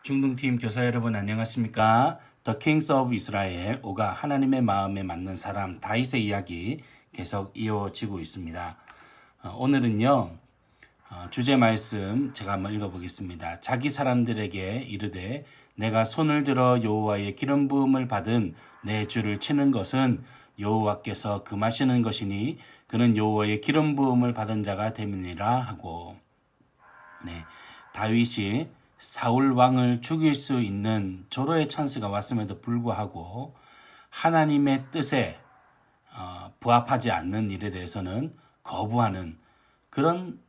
중동팀 교사 여러분 안녕하십니까? The Kings of Israel, 오가 하나님의 마음에 맞는 사람 다윗의 이야기 계속 이어지고 있습니다. 오늘은요, 주제 말씀 제가 한번 읽어보겠습니다. 자기 사람들에게 이르되 내가 손을 들어 여호와의 기름 부음을 받은 내 주를 치는 것은 여호와께서 금하시는 것이니 그는 여호와의 기름 부음을 받은 자가 됨이니라 하고, 네, 다윗이 사울 왕을 죽일 수 있는 조로의 찬스가 왔음에도 불구하고 하나님의 뜻에 부합하지 않는 일에 대해서는 거부하는 그런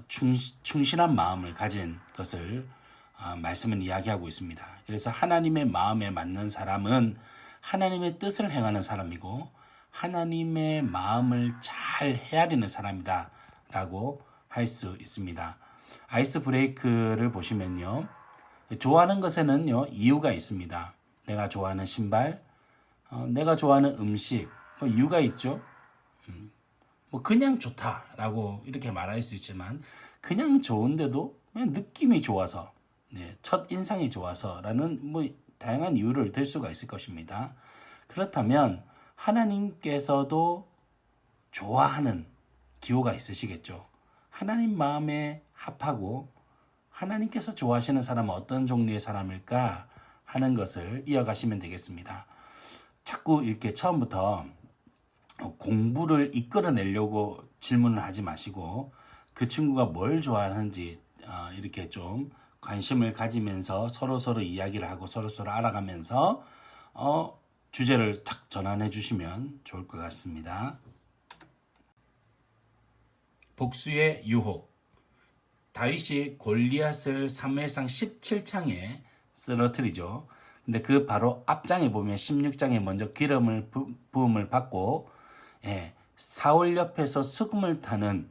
충실한 마음을 가진 것을 말씀은 이야기하고 있습니다. 그래서 하나님의 마음에 맞는 사람은 하나님의 뜻을 행하는 사람이고 하나님의 마음을 잘 헤아리는 사람이다 라고 할 수 있습니다. 아이스 브레이크를 보시면요, 좋아하는 것에는요 이유가 있습니다. 내가 좋아하는 신발, 내가 좋아하는 음식, 이유가 있죠. 그냥 좋다라고 이렇게 말할 수 있지만 그냥 좋은데도 그냥 느낌이 좋아서, 첫 인상이 좋아서라는 다양한 이유를 들 수가 있을 것입니다. 그렇다면 하나님께서도 좋아하는 기호가 있으시겠죠. 하나님 마음에 합하고 하나님께서 좋아하시는 사람은 어떤 종류의 사람일까 하는 것을 이어가시면 되겠습니다. 자꾸 이렇게 처음부터 공부를 이끌어내려고 질문을 하지 마시고 그 친구가 뭘 좋아하는지 이렇게 좀 관심을 가지면서 서로 이야기를 하고 서로 알아가면서 주제를 탁 전환해 주시면 좋을 것 같습니다. 복수의 유혹. 다윗이 골리앗을 사무엘상 17장에 쓰러뜨리죠. 근데 그 바로 앞장에 보면 16장에 먼저 기름을 부음을 받고, 사울 옆에서 수금을 타는,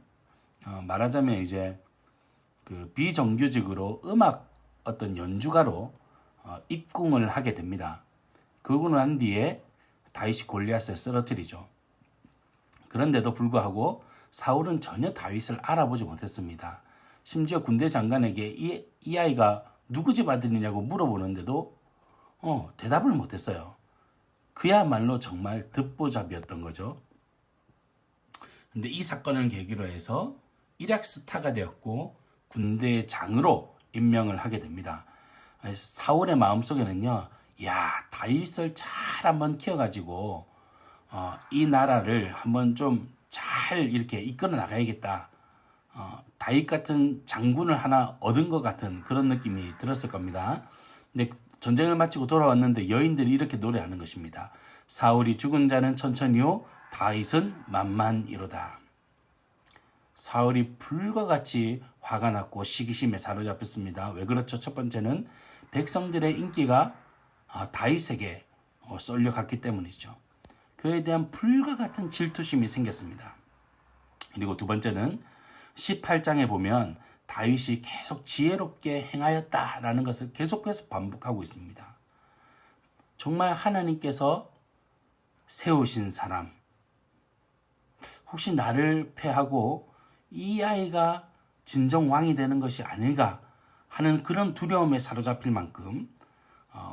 말하자면 이제 그 비정규직으로 음악 어떤 연주가로 입궁을 하게 됩니다. 그러고 난 뒤에 다윗이 골리앗을 쓰러뜨리죠. 그런데도 불구하고 사울은 전혀 다윗을 알아보지 못했습니다. 심지어 군대 장관에게 이 아이가 누구 집 아들이냐고 물어보는데도 대답을 못했어요. 그야말로 정말 듣보잡이었던 거죠. 근데 이 사건을 계기로 해서 일약 스타가 되었고 군대 장으로 임명을 하게 됩니다. 사울의 마음속에는요, 다윗을 잘 한번 키워가지고 이 나라를 한번 좀 잘 이렇게 이끌어 나가야겠다. 다윗 같은 장군을 하나 얻은 것 같은 그런 느낌이 들었을 겁니다. 근데 전쟁을 마치고 돌아왔는데 여인들이 이렇게 노래하는 것입니다. 사울이 죽은 자는 천천히요, 다윗은 만만이로다. 사울이 불과 같이 화가 났고 시기심에 사로잡혔습니다. 왜 그렇죠? 첫 번째는 백성들의 인기가 다윗에게 쏠려갔기 때문이죠. 그에 대한 불과 같은 질투심이 생겼습니다. 그리고 두 번째는 18장에 보면 다윗이 계속 지혜롭게 행하였다라는 것을 계속해서 반복하고 있습니다. 정말 하나님께서 세우신 사람, 혹시 나를 패하고 이 아이가 진정 왕이 되는 것이 아닐까 하는 그런 두려움에 사로잡힐 만큼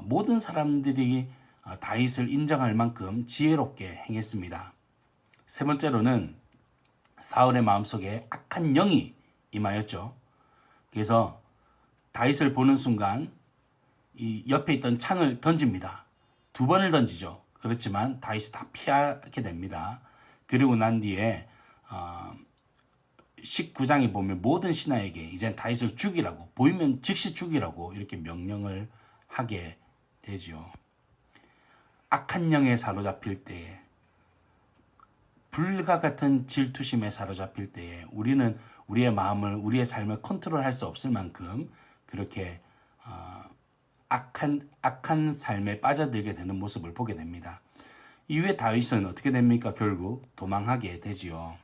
모든 사람들이 다윗을 인정할 만큼 지혜롭게 행했습니다. 세 번째로는 사울의 마음속에 악한 영이 임하였죠. 그래서 다윗을 보는 순간 이 옆에 있던 창을 던집니다. 두 번을 던지죠. 그렇지만 다윗이 다 피하게 됩니다. 그리고 난 뒤에 19장에 보면 모든 신하에게 이제 다윗을 죽이라고, 보이면 즉시 죽이라고 이렇게 명령을 하게 되죠. 악한 영에 사로잡힐 때에, 불과 같은 질투심에 사로잡힐 때에 우리는 우리의 마음을, 우리의 삶을 컨트롤할 수 없을 만큼 그렇게 악한 삶에 빠져들게 되는 모습을 보게 됩니다. 이후에 다윗은 어떻게 됩니까? 결국 도망하게 되지요.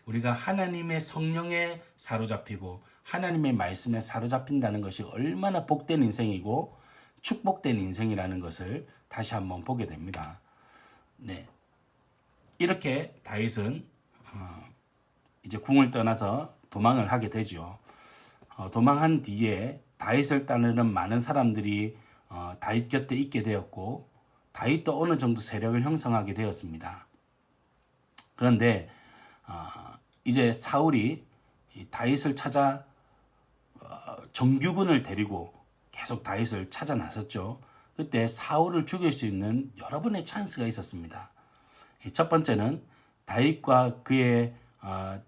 우리가 하나님의 성령에 사로잡히고 하나님의 말씀에 사로잡힌다는 것이 얼마나 복된 인생이고 축복된 인생이라는 것을 다시 한번 보게 됩니다. 이렇게 다윗은 이제 궁을 떠나서 도망을 하게 되죠. 도망한 뒤에 다윗을 따르는 많은 사람들이 다윗 곁에 있게 되었고 다윗도 어느 정도 세력을 형성하게 되었습니다. 그런데 이제 사울이 다윗을 찾아 정규군을 데리고 계속 다윗을 찾아 나섰죠. 그때 사울을 죽일 수 있는 여러 번의 찬스가 있었습니다. 첫 번째는 다윗과 그의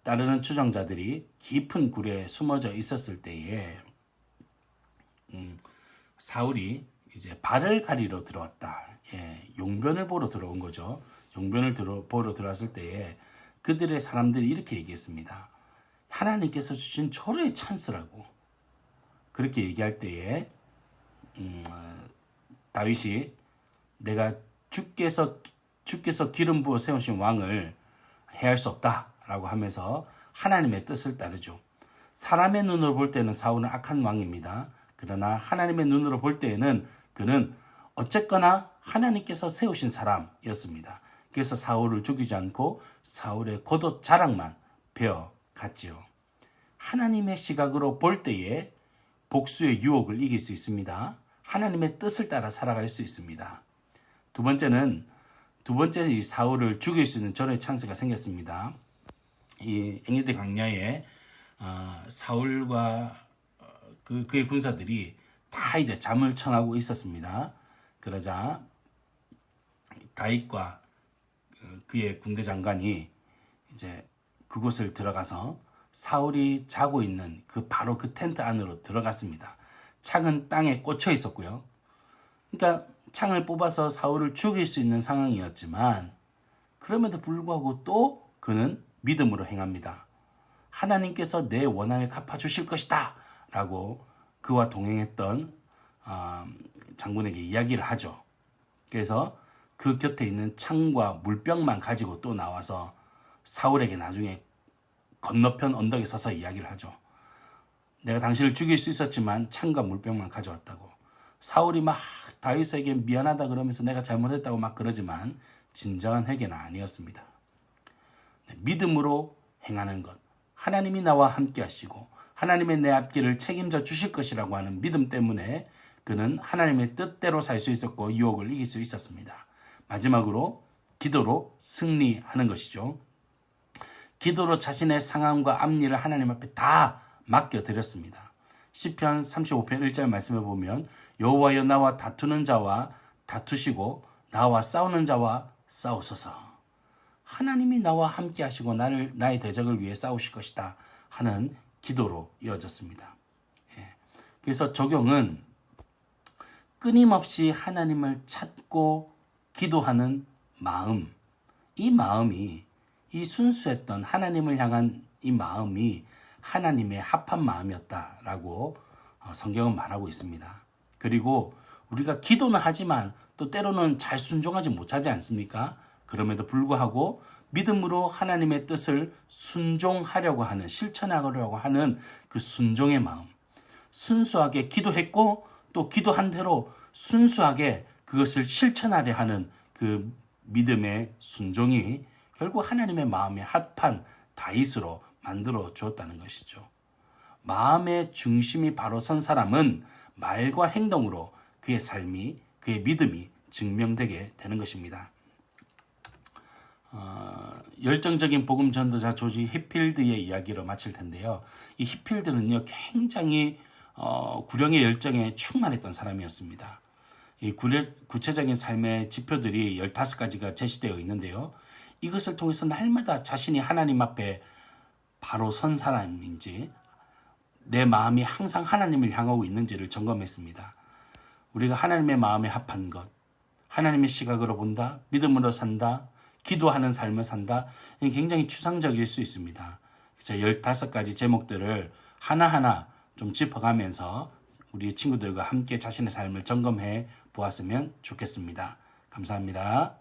따르는 추종자들이 깊은 굴에 숨어져 있었을 때에 사울이 이제 발을 가리러 들어왔다. 용변을 보러 들어온 거죠. 용변을 보러 들어왔을 때에 그들의 사람들이 이렇게 얘기했습니다. 하나님께서 주신 절호의 찬스라고. 그렇게 얘기할 때에 다윗이 내가 주께서 기름 부어 세우신 왕을 해할 수 없다라고 하면서 하나님의 뜻을 따르죠. 사람의 눈으로 볼 때는 사울은 악한 왕입니다. 그러나 하나님의 눈으로 볼 때에는 그는 어쨌거나 하나님께서 세우신 사람이었습니다. 그래서 사울을 죽이지 않고 사울의 겉옷 자락만 베어갔지요. 하나님의 시각으로 볼 때에 복수의 유혹을 이길 수 있습니다. 하나님의 뜻을 따라 살아갈 수 있습니다. 두 번째 이 사울을 죽일 수 있는 절호의 찬스가 생겼습니다. 이 engedi 광야에 사울과 그의 군사들이 다 이제 잠을 청하고 있었습니다. 그러자 다윗과 그의 군대 장관이 이제 그곳을 들어가서 사울이 자고 있는 바로 그 텐트 안으로 들어갔습니다. 창은 땅에 꽂혀 있었고요. 그러니까 창을 뽑아서 사울을 죽일 수 있는 상황이었지만 그럼에도 불구하고 또 그는 믿음으로 행합니다. 하나님께서 내 원한을 갚아주실 것이다 라고 그와 동행했던 장군에게 이야기를 하죠. 그래서 그 곁에 있는 창과 물병만 가지고 또 나와서 사울에게 나중에 건너편 언덕에 서서 이야기를 하죠. 내가 당신을 죽일 수 있었지만 창과 물병만 가져왔다고. 사울이 막 다윗에게 미안하다 그러면서 내가 잘못했다고 막 그러지만 진정한 회개는 아니었습니다. 믿음으로 행하는 것. 하나님이 나와 함께 하시고 하나님의 내 앞길을 책임져 주실 것이라고 하는 믿음 때문에 그는 하나님의 뜻대로 살 수 있었고 유혹을 이길 수 있었습니다. 마지막으로 기도로 승리하는 것이죠. 기도로 자신의 상황과 앞일을 하나님 앞에 다 맡겨드렸습니다. 시편 35편 1절 말씀을 보면 여호와여 나와 다투는 자와 다투시고 나와 싸우는 자와 싸우소서. 하나님이 나와 함께 하시고 나의 대적을 위해 싸우실 것이다 하는 기도로 이어졌습니다. 그래서 적용은 끊임없이 하나님을 찾고 기도하는 마음, 이 마음이 이 순수했던 하나님을 향한 이 마음이 하나님의 합한 마음이었다라고 성경은 말하고 있습니다. 그리고 우리가 기도는 하지만 또 때로는 잘 순종하지 못하지 않습니까? 그럼에도 불구하고 믿음으로 하나님의 뜻을 순종하려고 하는, 실천하려고 하는 그 순종의 마음, 순수하게 기도했고 또 기도한 대로 순수하게 그것을 실천하려 하는 그 믿음의 순종이 결국 하나님의 마음에 합한 다윗으로 만들어 주었다는 것이죠. 마음의 중심이 바로 선 사람은 말과 행동으로 그의 삶이, 그의 믿음이 증명되게 되는 것입니다. 열정적인 복음 전도자 조지 히필드의 이야기로 마칠 텐데요. 이 히필드는요, 굉장히 구령의 열정에 충만했던 사람이었습니다. 이 구체적인 삶의 지표들이 15가지가 제시되어 있는데요. 이것을 통해서 날마다 자신이 하나님 앞에 바로 선 사람인지 내 마음이 항상 하나님을 향하고 있는지를 점검했습니다. 우리가 하나님의 마음에 합한 것, 하나님의 시각으로 본다, 믿음으로 산다, 기도하는 삶을 산다, 굉장히 추상적일 수 있습니다. 15가지 제목들을 하나하나 좀 짚어가면서 우리 친구들과 함께 자신의 삶을 점검해 보았으면 좋겠습니다. 감사합니다.